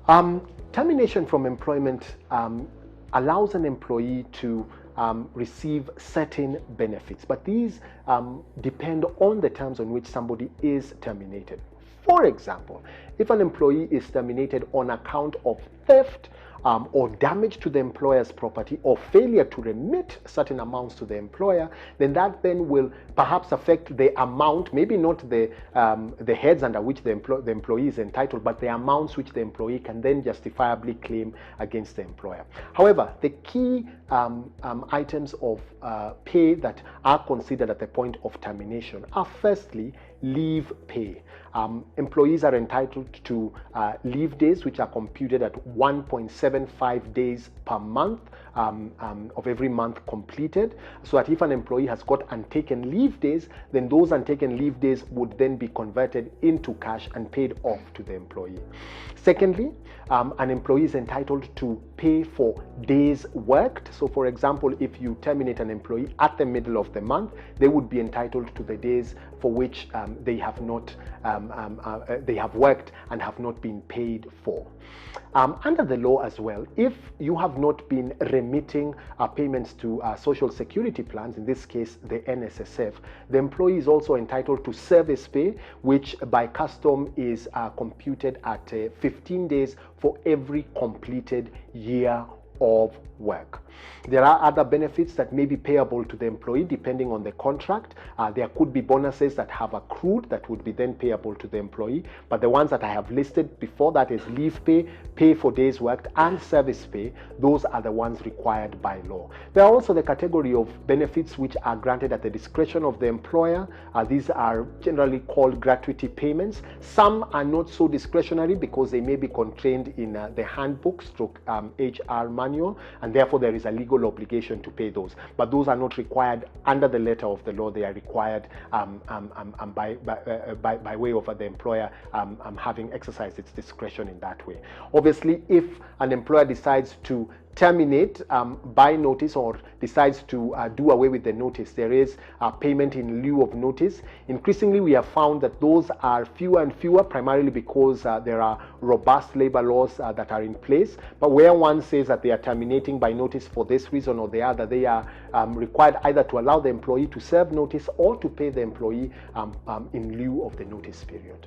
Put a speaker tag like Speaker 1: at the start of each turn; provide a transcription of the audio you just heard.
Speaker 1: Termination from employment allows an employee to receive certain benefits, but these depend on the terms on which somebody is terminated. For example, if an employee is terminated on account of theft or damage to the employer's property or failure to remit certain amounts to the employer, then that then will perhaps affect the amount, maybe not the heads under which the employee is entitled, but the amounts which the employee can then justifiably claim against the employer. However, the key items of pay that are considered at the point of termination are firstly leave pay. Employees are entitled to leave days which are computed at 1.75 days per month of every month completed, so that if an employee has got untaken leave days, then those untaken leave days would then be converted into cash and paid off to the employee. Secondly, an employee is entitled to pay for days worked. So for example, if you terminate an employee at the middle of the month, they would be entitled to the days for which they have not they have worked and have not been paid for. Under the law as well, if you have not been remitting payments to social security plans, in this case the NSSF, the employee is also entitled to service pay, which by custom is computed at 15 days for every completed year of work. There are other benefits that may be payable to the employee depending on the contract. There could be bonuses that have accrued that would be then payable to the employee, but the ones that I have listed before, that is leave pay, pay for days worked, and service pay, those are the ones required by law. There are also the category of benefits which are granted at the discretion of the employer. These are generally called gratuity payments. Some are not so discretionary because they may be contained in the handbook HR manual, and therefore there is a legal obligation to pay those, but those are not required under the letter of the law. They are required by way of the employer having exercised its discretion in that way. Obviously, if an employer decides to terminate by notice or decides to do away with the notice, there is payment in lieu of notice. Increasingly, we have found that those are fewer and fewer, primarily because there are robust labor laws that are in place. But where one says that they are terminating by notice for this reason or the other, they are required either to allow the employee to serve notice or to pay the employee in lieu of the notice period.